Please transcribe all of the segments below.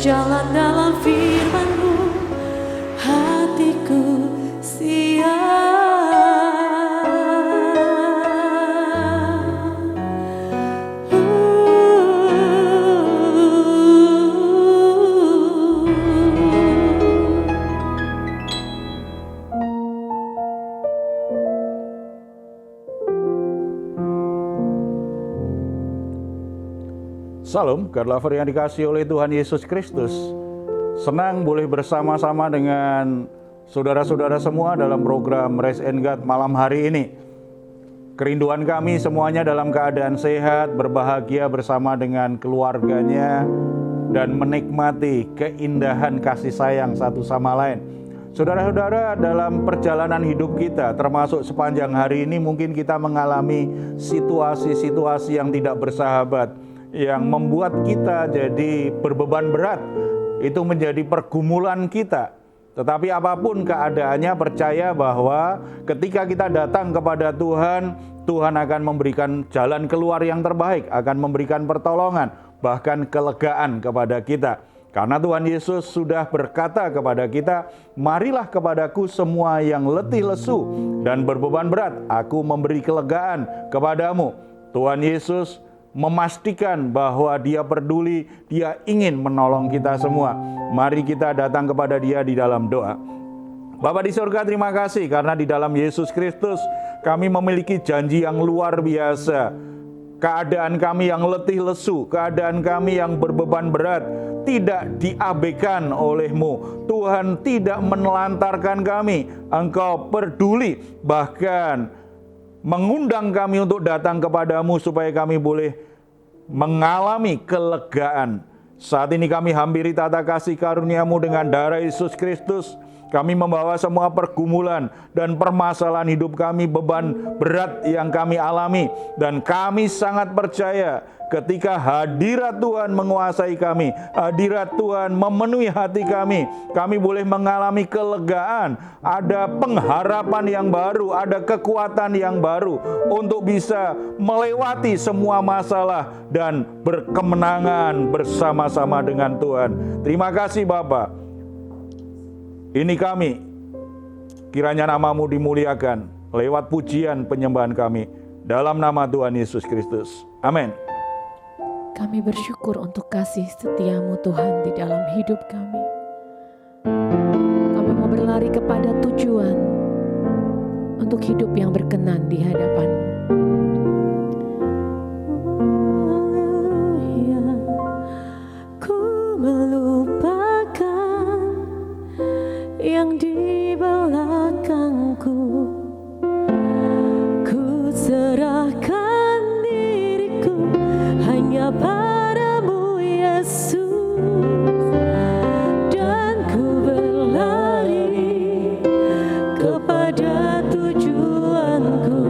berjalan dalam firman-Mu, hatiku siap. Salam, God lover yang dikasihi oleh Tuhan Yesus Kristus. Senang boleh bersama-sama dengan saudara-saudara semua dalam program Rest and God malam hari ini. Kerinduan kami semuanya dalam keadaan sehat, berbahagia bersama dengan keluarganya, dan menikmati keindahan kasih sayang satu sama lain. Saudara-saudara, dalam perjalanan hidup kita, termasuk sepanjang hari ini, mungkin kita mengalami situasi-situasi yang tidak bersahabat, yang membuat kita jadi berbeban berat. Itu menjadi pergumulan kita. Tetapi apapun keadaannya, percaya bahwa ketika kita datang kepada Tuhan, Tuhan akan memberikan jalan keluar yang terbaik, akan memberikan pertolongan, bahkan kelegaan kepada kita. Karena Tuhan Yesus sudah berkata kepada kita, marilah kepadaku semua yang letih lesu dan berbeban berat, aku memberi kelegaan kepadamu. Tuhan Yesus memastikan bahwa Dia peduli, Dia ingin menolong kita semua. Mari kita datang kepada Dia di dalam doa. Bapa di surga, terima kasih karena di dalam Yesus Kristus kami memiliki janji yang luar biasa. Keadaan kami yang letih lesu, keadaan kami yang berbeban berat tidak diabaikan oleh-Mu. Tuhan tidak menelantarkan kami. Engkau peduli, bahkan mengundang kami untuk datang kepadamu supaya kami boleh mengalami kelegaan. Saat ini kami hampiri tata kasih karunia-Mu dengan darah Yesus Kristus. Kami membawa semua pergumulan dan permasalahan hidup kami, beban berat yang kami alami. Dan kami sangat percaya ketika hadirat Tuhan menguasai kami, hadirat Tuhan memenuhi hati kami, kami boleh mengalami kelegaan, ada pengharapan yang baru, ada kekuatan yang baru untuk bisa melewati semua masalah dan berkemenangan bersama-sama dengan Tuhan. Terima kasih Bapa. Ini kami, kiranya nama-Mu dimuliakan lewat pujian penyembahan kami. Dalam nama Tuhan Yesus Kristus. Amin. Kami bersyukur untuk kasih setia-Mu Tuhan di dalam hidup kami. Kami mau berlari kepada tujuan untuk hidup yang berkenan di hadapan-Mu. Haleluya, ku melupakan yang di belakangku, ku serahkan diriku hanya padamu Yesus, dan ku berlari kepada tujuanku.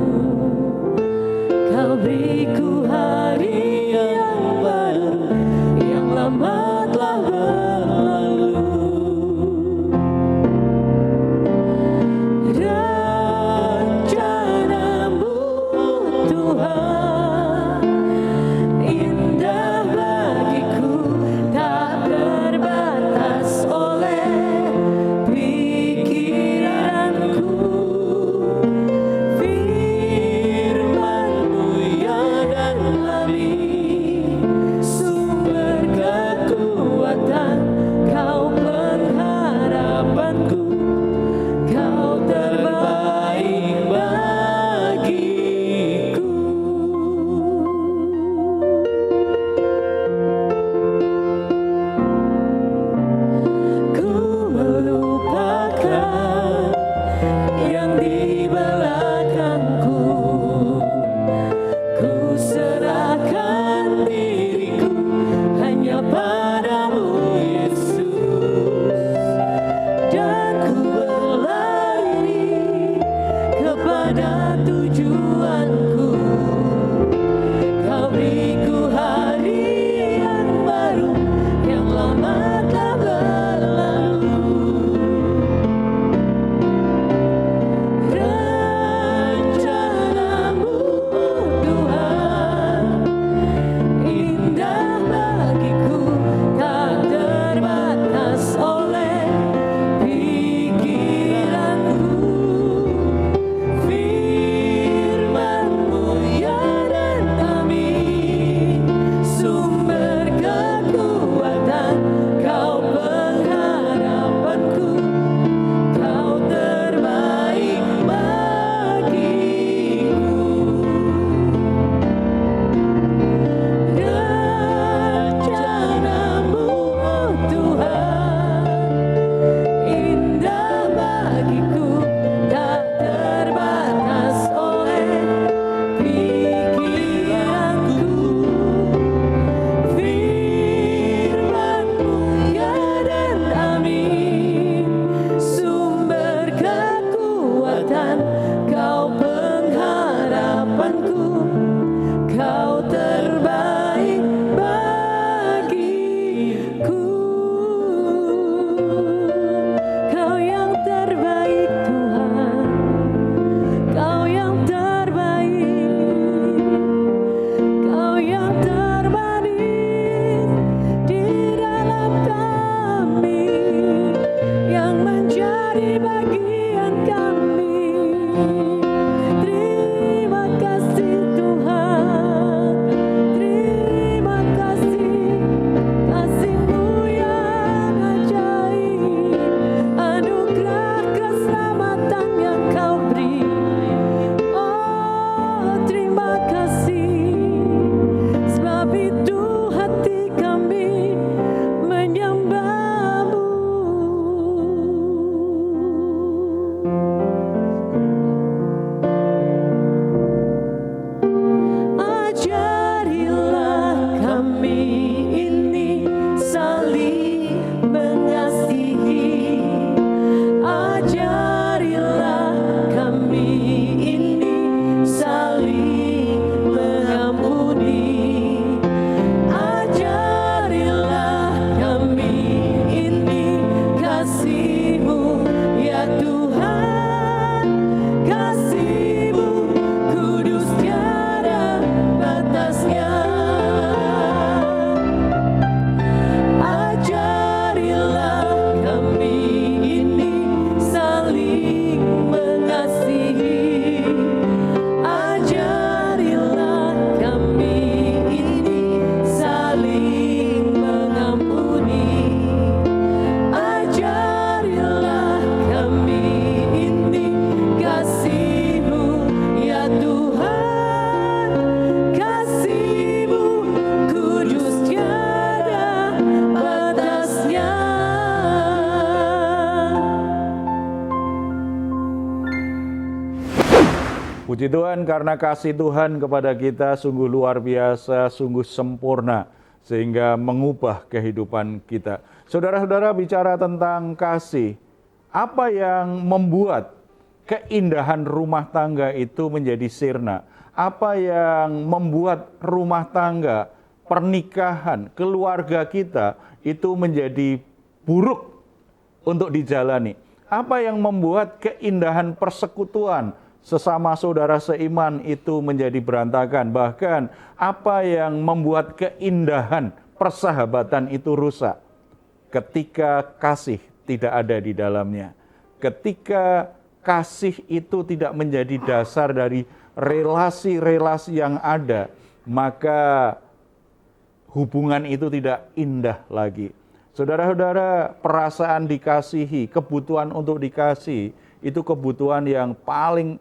Puji Tuhan karena kasih Tuhan kepada kita sungguh luar biasa, sungguh sempurna, sehingga mengubah kehidupan kita. Saudara-saudara, bicara tentang kasih, apa yang membuat keindahan rumah tangga itu menjadi sirna? Apa yang membuat rumah tangga, pernikahan, keluarga kita itu menjadi buruk untuk dijalani? Apa yang membuat keindahan persekutuan sesama saudara seiman itu menjadi berantakan? Bahkan apa yang membuat keindahan persahabatan itu rusak? Ketika kasih tidak ada di dalamnya. Ketika kasih itu tidak menjadi dasar dari relasi-relasi yang ada, maka hubungan itu tidak indah lagi. Saudara-saudara, perasaan dikasihi, kebutuhan untuk dikasih, itu kebutuhan yang paling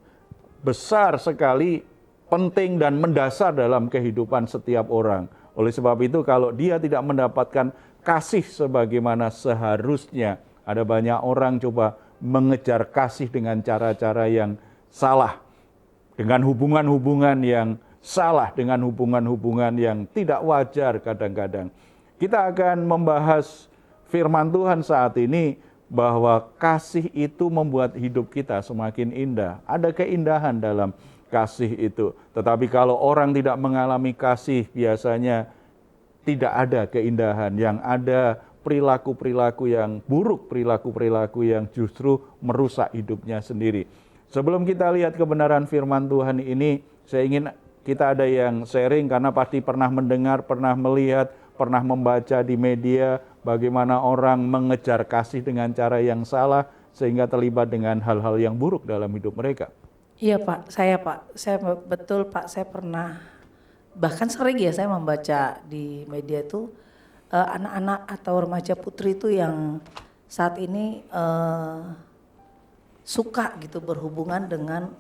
besar sekali, penting dan mendasar dalam kehidupan setiap orang. Oleh sebab itu, kalau dia tidak mendapatkan kasih sebagaimana seharusnya, ada banyak orang coba mengejar kasih dengan cara-cara yang salah, dengan hubungan-hubungan yang salah, dengan hubungan-hubungan yang tidak wajar kadang-kadang. Kita akan membahas firman Tuhan saat ini bahwa kasih itu membuat hidup kita semakin indah. Ada keindahan dalam kasih itu. Tetapi kalau orang tidak mengalami kasih, biasanya tidak ada keindahan. Yang ada perilaku-perilaku yang buruk, perilaku-perilaku yang justru merusak hidupnya sendiri. Sebelum kita lihat kebenaran firman Tuhan ini, saya ingin kita ada yang sharing karena pasti pernah mendengar, pernah melihat, pernah membaca di media bagaimana orang mengejar kasih dengan cara yang salah sehingga terlibat dengan hal-hal yang buruk dalam hidup mereka. Iya Pak, saya betul Pak, saya pernah, bahkan sering ya saya membaca di media itu anak-anak atau remaja putri itu yang saat ini suka gitu berhubungan dengan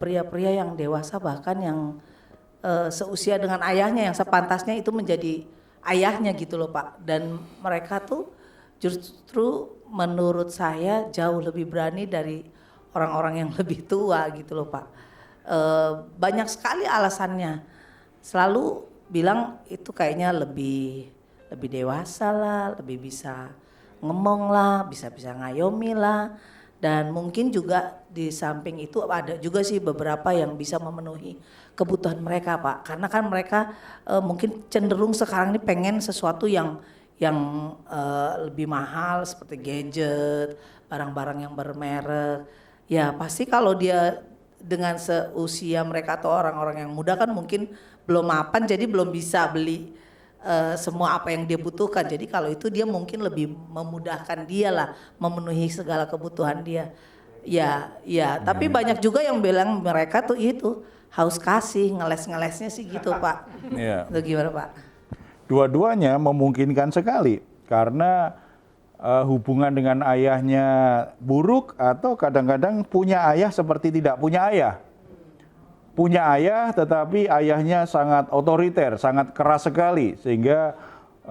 pria-pria yang dewasa, bahkan yang seusia dengan ayahnya, yang sepantasnya itu menjadi ayahnya gitu loh Pak. Dan mereka tuh justru menurut saya jauh lebih berani dari orang-orang yang lebih tua gitu loh Pak. Banyak sekali alasannya, selalu bilang itu kayaknya lebih dewasa lah, lebih bisa ngomong lah, bisa ngayomi lah. Dan mungkin juga di samping itu ada juga sih beberapa yang bisa memenuhi kebutuhan mereka Pak. Karena kan mereka mungkin cenderung sekarang ini pengen sesuatu yang lebih mahal seperti gadget, barang-barang yang bermerek. Ya pasti kalau dia dengan seusia mereka atau orang-orang yang muda kan mungkin belum mapan, jadi belum bisa beli semua apa yang dia butuhkan. Jadi kalau itu dia mungkin lebih memudahkan dia lah memenuhi segala kebutuhan dia. Ya, tapi banyak juga yang bilang mereka tuh itu haus kasih, ngeles-ngelesnya sih gitu Pak. Iya. Itu gimana Pak? Dua-duanya memungkinkan sekali karena hubungan dengan ayahnya buruk atau kadang-kadang punya ayah seperti tidak punya ayah. Punya ayah tetapi ayahnya sangat otoriter, sangat keras sekali sehingga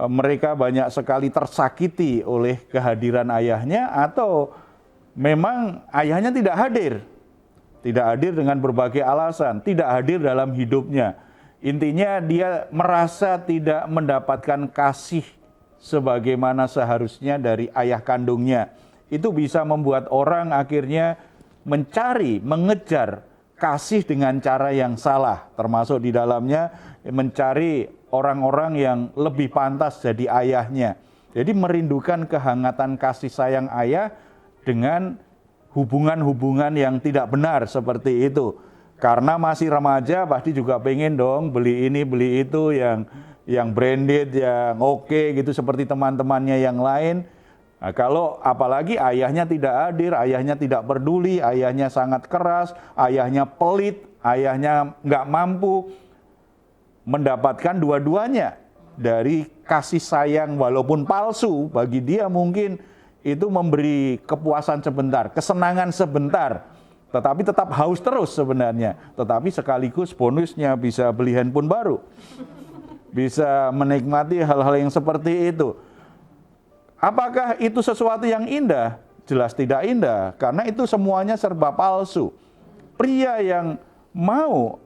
mereka banyak sekali tersakiti oleh kehadiran ayahnya, atau memang ayahnya tidak hadir. Tidak hadir dengan berbagai alasan, tidak hadir dalam hidupnya. Intinya dia merasa tidak mendapatkan kasih sebagaimana seharusnya dari ayah kandungnya. Itu bisa membuat orang akhirnya mencari, mengejar kasih dengan cara yang salah, termasuk di dalamnya mencari orang-orang yang lebih pantas jadi ayahnya. Jadi merindukan kehangatan kasih sayang ayah dengan hubungan-hubungan yang tidak benar seperti itu. Karena masih remaja pasti juga pengen dong beli ini, beli itu yang branded, yang oke gitu seperti teman-temannya yang lain. Nah, kalau apalagi ayahnya tidak hadir, ayahnya tidak peduli, ayahnya sangat keras, ayahnya pelit, ayahnya nggak mampu mendapatkan dua-duanya dari kasih sayang walaupun palsu, bagi dia mungkin itu memberi kepuasan sebentar, kesenangan sebentar, tetapi tetap haus terus sebenarnya. Tetapi sekaligus bonusnya bisa beli handphone baru, bisa menikmati hal-hal yang seperti itu. Apakah itu sesuatu yang indah? Jelas tidak indah, karena itu semuanya serba palsu. pria yang mau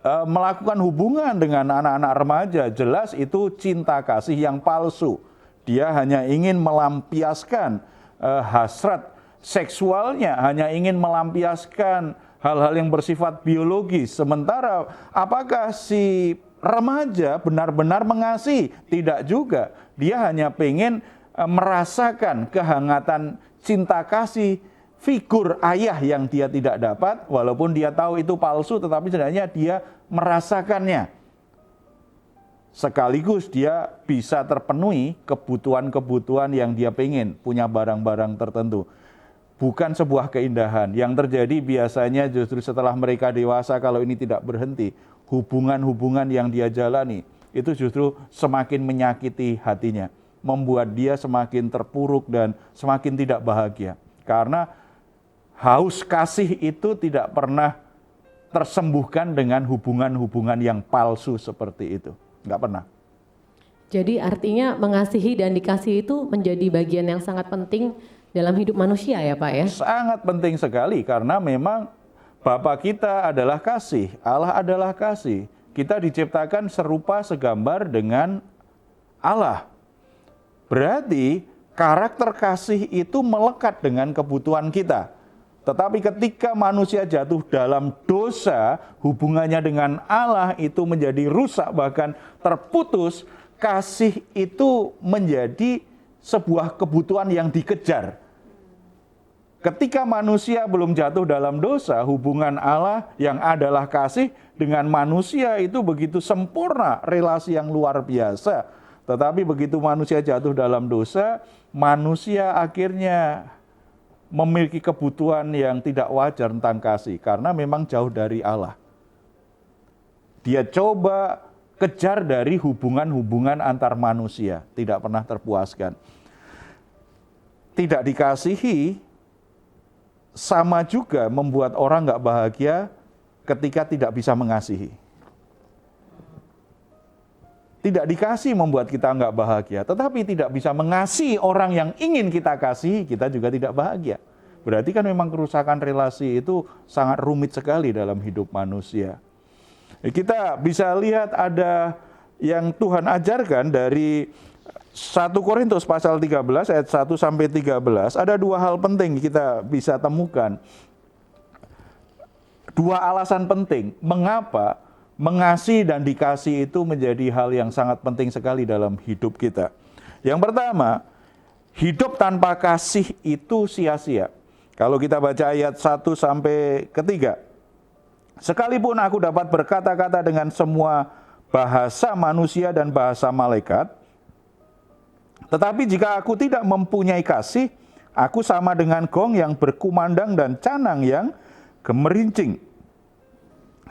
melakukan hubungan dengan anak-anak remaja, jelas itu cinta kasih yang palsu. Dia hanya ingin melampiaskan hasrat seksualnya, hanya ingin melampiaskan hal-hal yang bersifat biologis. Sementara apakah si remaja benar-benar mengasihi? Tidak juga. Dia hanya pengen merasakan kehangatan cinta kasih figur ayah yang dia tidak dapat, walaupun dia tahu itu palsu, tetapi sebenarnya dia merasakannya. Sekaligus dia bisa terpenuhi kebutuhan-kebutuhan yang dia pengen, punya barang-barang tertentu. Bukan sebuah keindahan. Yang terjadi biasanya justru setelah mereka dewasa, kalau ini tidak berhenti, hubungan-hubungan yang dia jalani, itu justru semakin menyakiti hatinya. Membuat dia semakin terpuruk dan semakin tidak bahagia. Karena haus kasih itu tidak pernah tersembuhkan dengan hubungan-hubungan yang palsu seperti itu. Nggak pernah. Jadi artinya mengasihi dan dikasihi itu menjadi bagian yang sangat penting dalam hidup manusia ya Pak ya? Sangat penting sekali karena memang Bapa kita adalah kasih, Allah adalah kasih. Kita diciptakan serupa segambar dengan Allah. Berarti karakter kasih itu melekat dengan kebutuhan kita. Tetapi ketika manusia jatuh dalam dosa, hubungannya dengan Allah itu menjadi rusak, bahkan terputus. Kasih itu menjadi sebuah kebutuhan yang dikejar. Ketika manusia belum jatuh dalam dosa, hubungan Allah yang adalah kasih dengan manusia itu begitu sempurna, relasi yang luar biasa. Tetapi begitu manusia jatuh dalam dosa, manusia akhirnya memiliki kebutuhan yang tidak wajar tentang kasih, karena memang jauh dari Allah. Dia coba kejar dari hubungan-hubungan antar manusia, tidak pernah terpuaskan. Tidak dikasihi, sama juga membuat orang nggak bahagia ketika tidak bisa mengasihi. Tidak dikasih membuat kita nggak bahagia, tetapi tidak bisa mengasihi orang yang ingin kita kasih, kita juga tidak bahagia. Berarti kan memang kerusakan relasi itu sangat rumit sekali dalam hidup manusia. Kita bisa lihat ada yang Tuhan ajarkan dari 1 Korintus pasal 13 ayat 1 sampai 13. Ada dua hal penting kita bisa temukan. Dua alasan penting mengapa mengasihi dan dikasih itu menjadi hal yang sangat penting sekali dalam hidup kita. Yang pertama, hidup tanpa kasih itu sia-sia. Kalau kita baca ayat 1 sampai 3. Sekalipun aku dapat berkata-kata dengan semua bahasa manusia dan bahasa malaikat, tetapi jika aku tidak mempunyai kasih, aku sama dengan gong yang berkumandang dan canang yang gemerincing.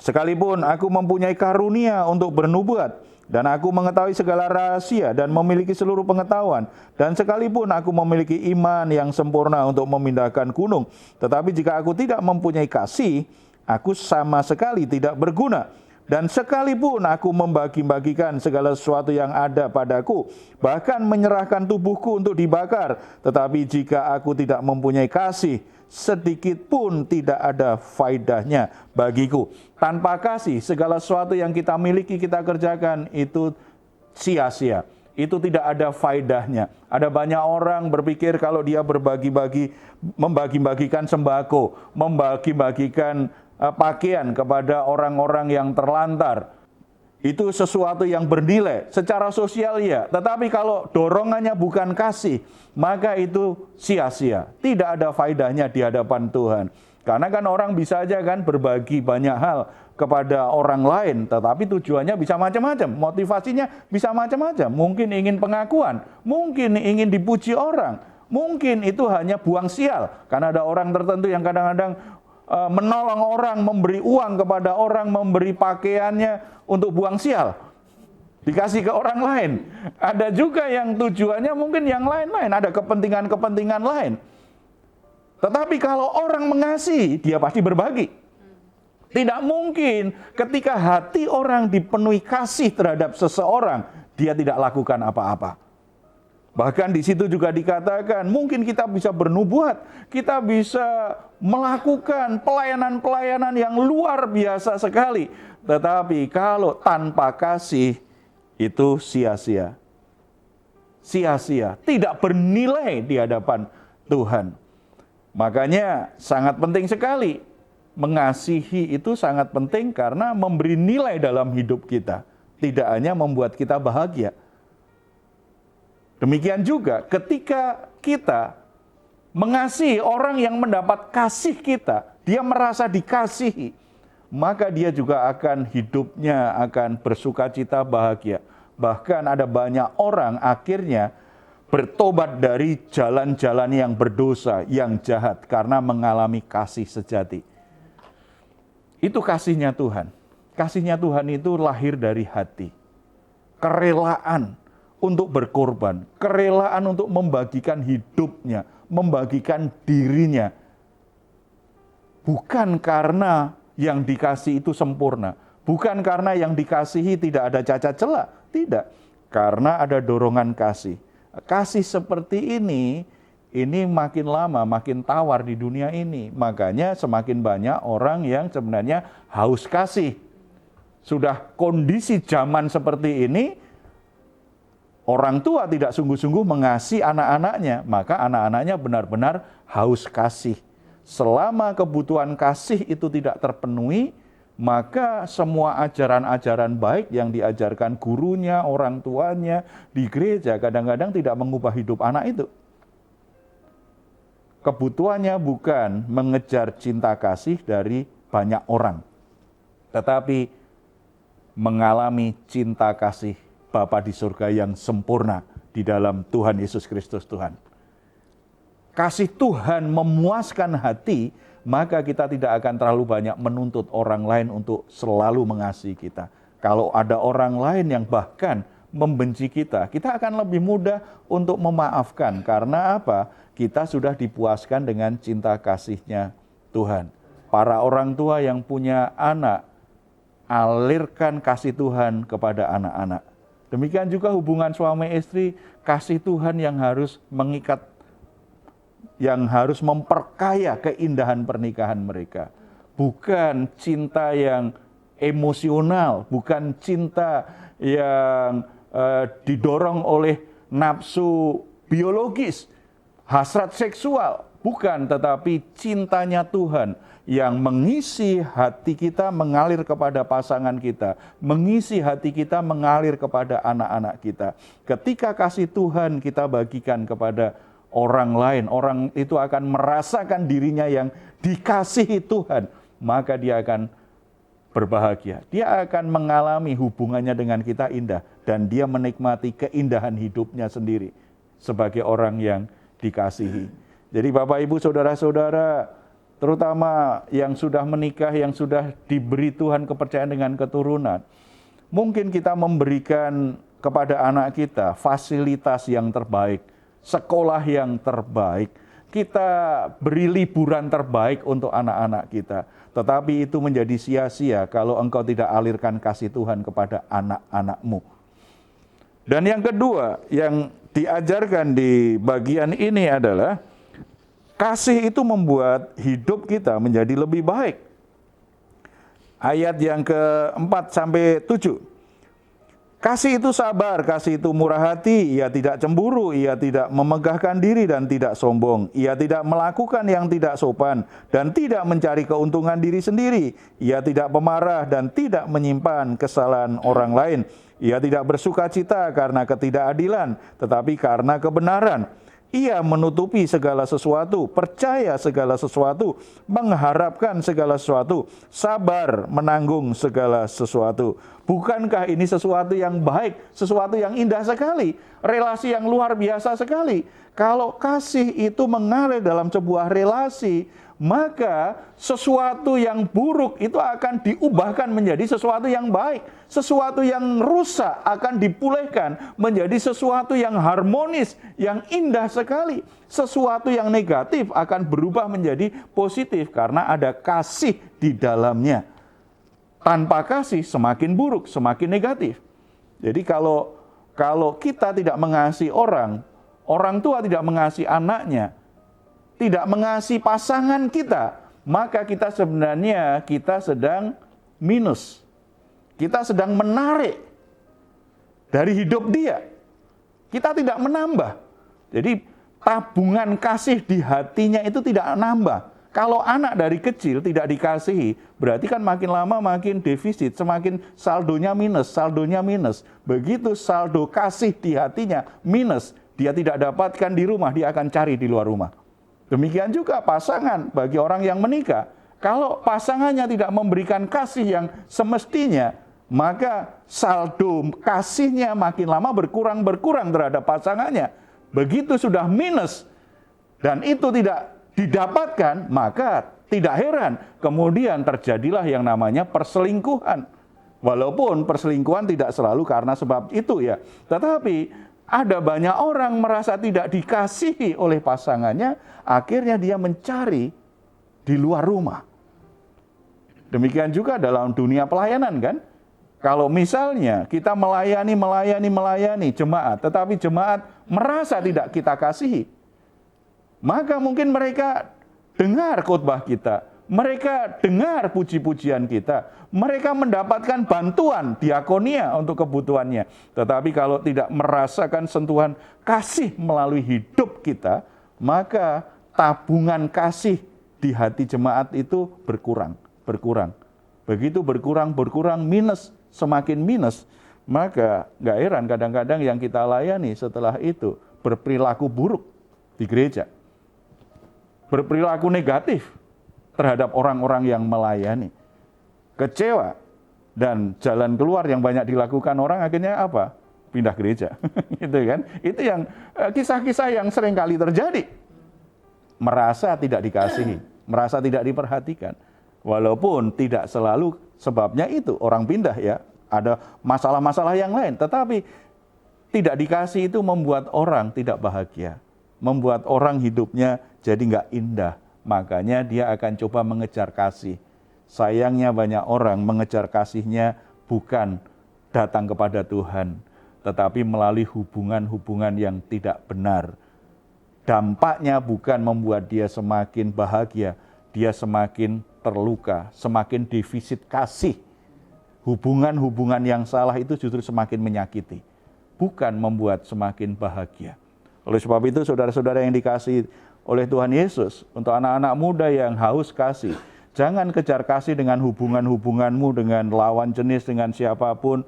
Sekalipun aku mempunyai karunia untuk bernubuat, dan aku mengetahui segala rahasia dan memiliki seluruh pengetahuan, dan sekalipun aku memiliki iman yang sempurna untuk memindahkan gunung, tetapi jika aku tidak mempunyai kasih, aku sama sekali tidak berguna. Dan sekalipun aku membagi-bagikan segala sesuatu yang ada padaku, bahkan menyerahkan tubuhku untuk dibakar, tetapi jika aku tidak mempunyai kasih, sedikit pun tidak ada faedahnya bagiku. Tanpa kasih, segala sesuatu yang kita miliki, kita kerjakan, itu sia-sia. Itu tidak ada faedahnya. Ada banyak orang berpikir kalau dia berbagi-bagi, membagi-bagikan sembako, membagi-bagikan pakaian kepada orang-orang yang terlantar, itu sesuatu yang bernilai secara sosial ya, tetapi kalau dorongannya bukan kasih, maka itu sia-sia, tidak ada faedahnya di hadapan Tuhan. Karena kan orang bisa aja kan berbagi banyak hal kepada orang lain, tetapi tujuannya bisa macam-macam, motivasinya bisa macam-macam. Mungkin ingin pengakuan, mungkin ingin dipuji orang, mungkin itu hanya buang sial. Karena ada orang tertentu yang kadang-kadang menolong orang, memberi uang kepada orang, memberi pakaiannya untuk buang sial, dikasih ke orang lain. Ada juga yang tujuannya mungkin yang lain-lain, ada kepentingan-kepentingan lain. Tetapi kalau orang mengasihi, dia pasti berbagi. Tidak mungkin ketika hati orang dipenuhi kasih terhadap seseorang, dia tidak lakukan apa-apa. Bahkan di situ juga dikatakan, mungkin kita bisa bernubuat, kita bisa melakukan pelayanan-pelayanan yang luar biasa sekali. Tetapi kalau tanpa kasih, itu sia-sia. Sia-sia, tidak bernilai di hadapan Tuhan. Makanya sangat penting sekali. Mengasihi itu sangat penting karena memberi nilai dalam hidup kita. Tidak hanya membuat kita bahagia. Demikian juga ketika kita mengasihi orang yang mendapat kasih kita, dia merasa dikasihi, maka dia juga akan hidupnya akan bersukacita bahagia. Bahkan ada banyak orang akhirnya bertobat dari jalan-jalan yang berdosa, yang jahat karena mengalami kasih sejati. Itu kasihnya Tuhan. Kasihnya Tuhan itu lahir dari hati. Kerelaan untuk berkorban, kerelaan untuk membagikan hidupnya, membagikan dirinya. Bukan karena yang dikasih itu sempurna, bukan karena yang dikasihi tidak ada cacat celah, tidak. Karena ada dorongan kasih. Kasih seperti ini makin lama makin tawar di dunia ini. Makanya semakin banyak orang yang sebenarnya haus kasih. Sudah kondisi zaman seperti ini, orang tua tidak sungguh-sungguh mengasihi anak-anaknya, maka anak-anaknya benar-benar haus kasih. Selama kebutuhan kasih itu tidak terpenuhi, maka semua ajaran-ajaran baik yang diajarkan gurunya, orang tuanya di gereja kadang-kadang tidak mengubah hidup anak itu. Kebutuhannya bukan mengejar cinta kasih dari banyak orang, tetapi mengalami cinta kasih Bapa di surga yang sempurna di dalam Tuhan Yesus Kristus Tuhan. Kasih Tuhan memuaskan hati, maka kita tidak akan terlalu banyak menuntut orang lain untuk selalu mengasihi kita. Kalau ada orang lain yang bahkan membenci kita, kita akan lebih mudah untuk memaafkan. Karena apa? Kita sudah dipuaskan dengan cinta kasih-Nya Tuhan. Para orang tua yang punya anak, alirkan kasih Tuhan kepada anak-anak. Demikian juga hubungan suami istri, kasih Tuhan yang harus mengikat, yang harus memperkaya keindahan pernikahan mereka. Bukan cinta yang emosional, bukan cinta yang didorong oleh nafsu biologis, hasrat seksual, bukan, tetapi cintanya Tuhan yang mengisi hati kita mengalir kepada pasangan kita, mengisi hati kita mengalir kepada anak-anak kita. Ketika kasih Tuhan kita bagikan kepada orang lain, orang itu akan merasakan dirinya yang dikasihi Tuhan, maka dia akan berbahagia. Dia akan mengalami hubungannya dengan kita indah, dan dia menikmati keindahan hidupnya sendiri sebagai orang yang dikasihi. Jadi Bapak Ibu Saudara-saudara, terutama yang sudah menikah, yang sudah diberi Tuhan kepercayaan dengan keturunan, mungkin kita memberikan kepada anak kita fasilitas yang terbaik, sekolah yang terbaik, kita beri liburan terbaik untuk anak-anak kita. Tetapi itu menjadi sia-sia kalau engkau tidak alirkan kasih Tuhan kepada anak-anakmu. Dan yang kedua yang diajarkan di bagian ini adalah kasih itu membuat hidup kita menjadi lebih baik. Ayat yang ke-4-7. Kasih itu sabar, kasih itu murah hati, ia tidak cemburu, ia tidak memegahkan diri dan tidak sombong. Ia tidak melakukan yang tidak sopan dan tidak mencari keuntungan diri sendiri. Ia tidak pemarah dan tidak menyimpan kesalahan orang lain. Ia tidak bersukacita karena ketidakadilan, tetapi karena kebenaran. Ia menutupi segala sesuatu, percaya segala sesuatu, mengharapkan segala sesuatu, sabar menanggung segala sesuatu. Bukankah ini sesuatu yang baik, sesuatu yang indah sekali, relasi yang luar biasa sekali. Kalau kasih itu mengalir dalam sebuah relasi, maka sesuatu yang buruk itu akan diubahkan menjadi sesuatu yang baik. Sesuatu yang rusak akan dipulihkan menjadi sesuatu yang harmonis, yang indah sekali. Sesuatu yang negatif akan berubah menjadi positif karena ada kasih di dalamnya. Tanpa kasih semakin buruk, semakin negatif. Jadi kalau kita tidak mengasihi orang, orang tua tidak mengasihi anaknya, tidak mengasihi pasangan kita, maka kita sebenarnya sedang minus. Kita sedang menarik dari hidup dia. Kita tidak menambah. Jadi tabungan kasih di hatinya itu tidak nambah. Kalau anak dari kecil tidak dikasihi, berarti kan makin lama makin defisit, semakin saldonya minus. Begitu saldo kasih di hatinya minus, dia tidak dapatkan di rumah, dia akan cari di luar rumah. Demikian juga pasangan bagi orang yang menikah. Kalau pasangannya tidak memberikan kasih yang semestinya, maka saldo kasihnya makin lama berkurang terhadap pasangannya. Begitu sudah minus dan itu tidak didapatkan, maka tidak heran kemudian terjadilah yang namanya perselingkuhan. Walaupun perselingkuhan tidak selalu karena sebab itu ya, tetapi ada banyak orang merasa tidak dikasihi oleh pasangannya, akhirnya dia mencari di luar rumah. Demikian juga dalam dunia pelayanan kan. Kalau misalnya kita melayani jemaat, tetapi jemaat merasa tidak kita kasihi, maka mungkin mereka dengar khotbah kita, mereka dengar puji-pujian kita, mereka mendapatkan bantuan diakonia untuk kebutuhannya. Tetapi kalau tidak merasakan sentuhan kasih melalui hidup kita, maka tabungan kasih di hati jemaat itu berkurang. Begitu berkurang, semakin minus, maka gak heran kadang-kadang yang kita layani setelah itu berperilaku buruk di gereja. Berperilaku negatif terhadap orang-orang yang melayani. Kecewa, dan jalan keluar yang banyak dilakukan orang akhirnya apa? Pindah gereja. Gitu kan? Itu yang kisah-kisah yang sering kali terjadi. Merasa tidak dikasihi, merasa tidak diperhatikan. Walaupun tidak selalu sebabnya itu orang pindah ya, ada masalah-masalah yang lain. Tetapi tidak dikasih itu membuat orang tidak bahagia, membuat orang hidupnya jadi nggak indah. Makanya dia akan coba mengejar kasih. Sayangnya banyak orang mengejar kasihnya bukan datang kepada Tuhan, tetapi melalui hubungan-hubungan yang tidak benar. Dampaknya bukan membuat dia semakin bahagia, dia semakin terluka, semakin defisit kasih. Hubungan-hubungan yang salah itu justru semakin menyakiti, bukan membuat semakin bahagia. Oleh sebab itu, saudara-saudara yang dikasihi oleh Tuhan Yesus, untuk anak-anak muda yang haus kasih, jangan kejar kasih dengan hubungan-hubunganmu dengan lawan jenis, dengan siapapun.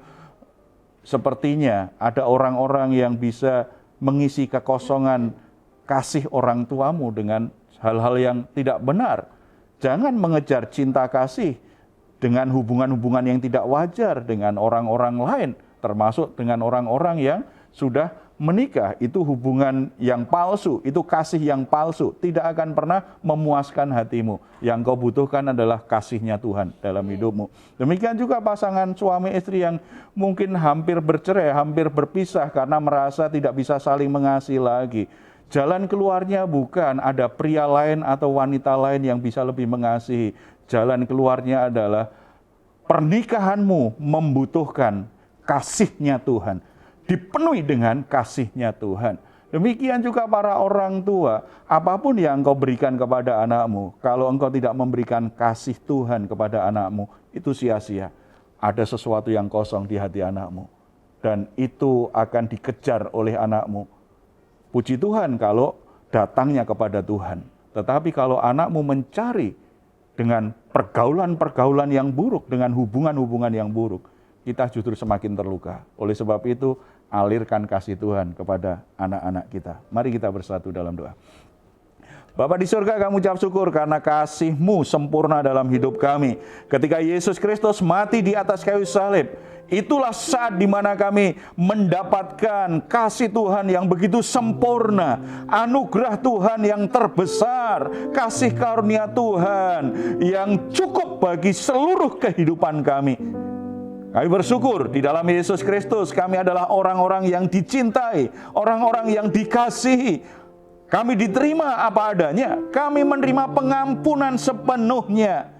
Sepertinya ada orang-orang yang bisa mengisi kekosongan kasih orang tuamu dengan hal-hal yang tidak benar. Jangan mengejar cinta kasih dengan hubungan-hubungan yang tidak wajar dengan orang-orang lain, termasuk dengan orang-orang yang sudah menikah. Itu hubungan yang palsu, itu kasih yang palsu, tidak akan pernah memuaskan hatimu. Yang kau butuhkan adalah kasihnya Tuhan dalam hidupmu. Demikian juga pasangan suami istri yang mungkin hampir bercerai, hampir berpisah karena merasa tidak bisa saling mengasihi lagi. Jalan keluarnya bukan ada pria lain atau wanita lain yang bisa lebih mengasihi. Jalan keluarnya adalah pernikahanmu membutuhkan kasihnya Tuhan. Dipenuhi dengan kasihnya Tuhan. Demikian juga para orang tua, apapun yang engkau berikan kepada anakmu, kalau engkau tidak memberikan kasih Tuhan kepada anakmu, itu sia-sia. Ada sesuatu yang kosong di hati anakmu. Dan itu akan dikejar oleh anakmu. Puji Tuhan kalau datangnya kepada Tuhan. Tetapi kalau anakmu mencari dengan pergaulan-pergaulan yang buruk, dengan hubungan-hubungan yang buruk, kita justru semakin terluka. Oleh sebab itu, alirkan kasih Tuhan kepada anak-anak kita. Mari kita bersatu dalam doa. Bapa di surga, kami ucap syukur karena kasih-Mu sempurna dalam hidup kami. Ketika Yesus Kristus mati di atas kayu salib, itulah saat di mana kami mendapatkan kasih Tuhan yang begitu sempurna, anugerah Tuhan yang terbesar, kasih karunia Tuhan yang cukup bagi seluruh kehidupan kami. Kami bersyukur di dalam Yesus Kristus kami adalah orang-orang yang dicintai, orang-orang yang dikasihi. Kami diterima apa adanya, kami menerima pengampunan sepenuhnya.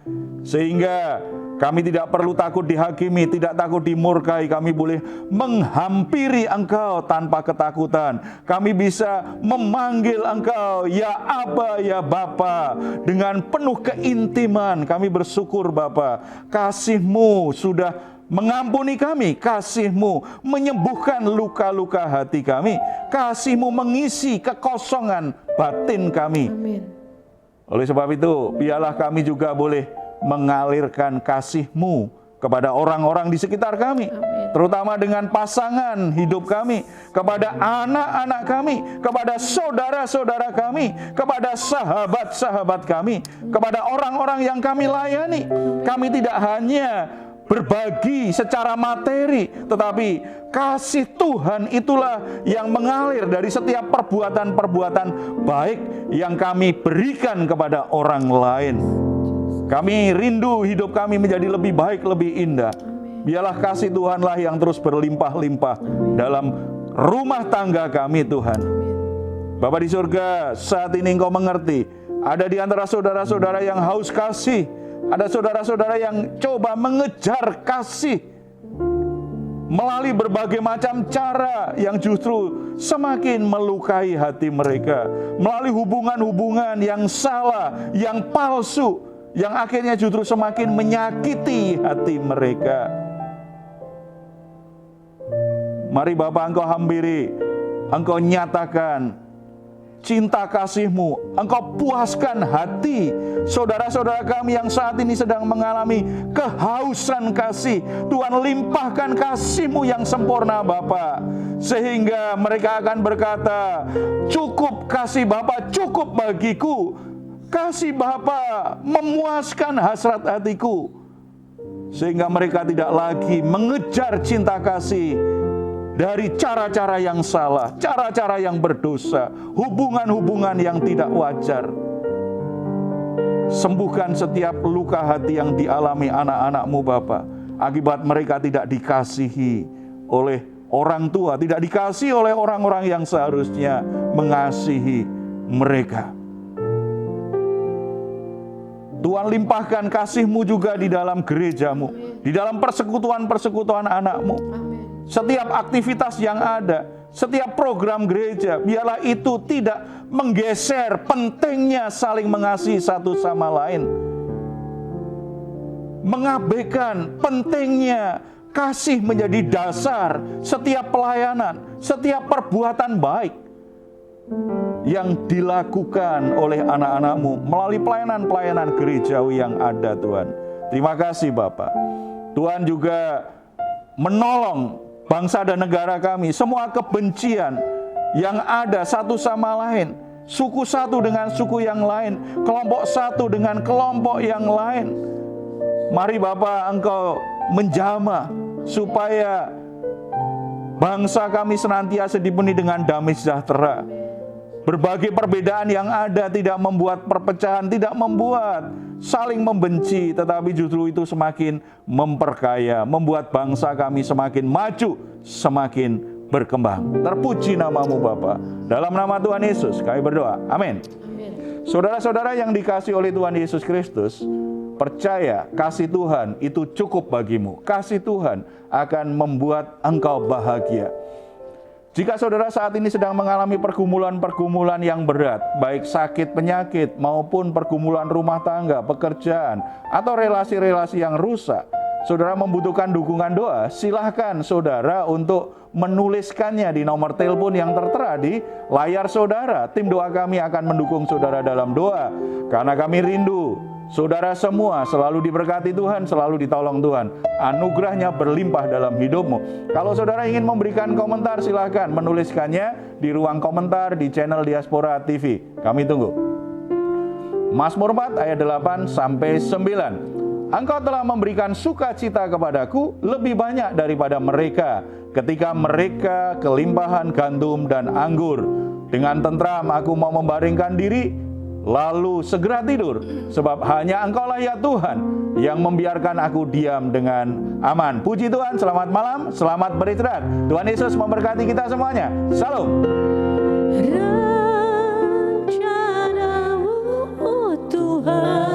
Sehingga Kami tidak perlu takut dihakimi, tidak takut dimurkai. Kami boleh menghampiri Engkau tanpa ketakutan. Kami bisa memanggil Engkau, ya Aba, ya Bapa, dengan penuh keintiman. Kami bersyukur Bapa, kasih-Mu sudah mengampuni kami, kasih-Mu menyembuhkan luka-luka hati kami, kasih-Mu mengisi kekosongan batin kami. Amin. Oleh sebab itu, biarlah kami juga boleh mengalirkan kasih-Mu kepada orang-orang di sekitar kami. Amin. Terutama dengan pasangan hidup kami, kepada anak-anak kami, kepada saudara-saudara kami, kepada sahabat-sahabat kami, kepada orang-orang yang kami layani. Kami tidak hanya berbagi secara materi, tetapi kasih Tuhan itulah yang mengalir dari setiap perbuatan-perbuatan baik yang kami berikan kepada orang lain. Kami rindu hidup kami menjadi lebih baik, lebih indah. Biarlah kasih Tuhanlah yang terus berlimpah-limpah dalam rumah tangga kami, Tuhan. Bapa di surga, saat ini Engkau mengerti, ada di antara saudara-saudara yang haus kasih, ada saudara-saudara yang coba mengejar kasih melalui berbagai macam cara yang justru semakin melukai hati mereka, melalui hubungan-hubungan yang salah, yang palsu, yang akhirnya justru semakin menyakiti hati mereka. Mari Bapa, Engkau hampiri, Engkau nyatakan cinta kasih-Mu, Engkau puaskan hati saudara-saudara kami yang saat ini sedang mengalami kehausan kasih. Tuhan, limpahkan kasih-Mu yang sempurna Bapa, sehingga mereka akan berkata, cukup kasih Bapa, cukup bagiku. Kasih Bapa memuaskan hasrat hatiku, sehingga mereka tidak lagi mengejar cinta kasih dari cara-cara yang salah, cara-cara yang berdosa, hubungan-hubungan yang tidak wajar. Sembuhkan setiap luka hati yang dialami anak-anak-Mu Bapa, akibat mereka tidak dikasihi oleh orang tua, tidak dikasihi oleh orang-orang yang seharusnya mengasihi mereka. Tuhan, limpahkan kasih-Mu juga di dalam gereja-Mu, di dalam persekutuan-persekutuan anak-Mu. Setiap aktivitas yang ada, setiap program gereja, biarlah itu tidak menggeser pentingnya saling mengasihi satu sama lain, mengabaikan pentingnya kasih menjadi dasar setiap pelayanan, setiap perbuatan baik yang dilakukan oleh anak-anak-Mu melalui pelayanan-pelayanan gerejawi yang ada, Tuhan. Terima kasih Bapa. Tuhan juga menolong bangsa dan negara kami, semua kebencian yang ada satu sama lain, suku satu dengan suku yang lain, kelompok satu dengan kelompok yang lain. Mari Bapa, Engkau menjamah supaya bangsa kami senantiasa dipenuhi dengan damai sejahtera. Berbagai perbedaan yang ada tidak membuat perpecahan, tidak membuat saling membenci, tetapi justru itu semakin memperkaya, membuat bangsa kami semakin maju, semakin berkembang. Terpuji nama-Mu Bapa. Dalam nama Tuhan Yesus kami berdoa. Amin. Saudara-saudara yang dikasihi oleh Tuhan Yesus Kristus, percaya kasih Tuhan itu cukup bagimu. Kasih Tuhan akan membuat engkau bahagia. Jika saudara saat ini sedang mengalami pergumulan-pergumulan yang berat, baik sakit, penyakit, maupun pergumulan rumah tangga, pekerjaan, atau relasi-relasi yang rusak, saudara membutuhkan dukungan doa, silahkan saudara untuk menuliskannya di nomor telepon yang tertera di layar saudara. Tim doa kami akan mendukung saudara dalam doa, karena kami rindu saudara semua selalu diberkati Tuhan, selalu ditolong Tuhan. Anugerahnya berlimpah dalam hidupmu. Kalau saudara ingin memberikan komentar, silakan menuliskannya di ruang komentar di channel Diaspora TV. Kami tunggu. Mazmur 4 ayat 8 sampai 9. Engkau telah memberikan sukacita kepadaku lebih banyak daripada mereka, ketika mereka kelimpahan gandum dan anggur. Dengan tentram aku mau membaringkan diri, lalu segera tidur, sebab hanya Engkaulah ya Tuhan yang membiarkan aku diam dengan aman. Puji Tuhan, selamat malam, selamat beristirahat. Tuhan Yesus memberkati kita semuanya. Salam. Rencanamu, oh Tuhan.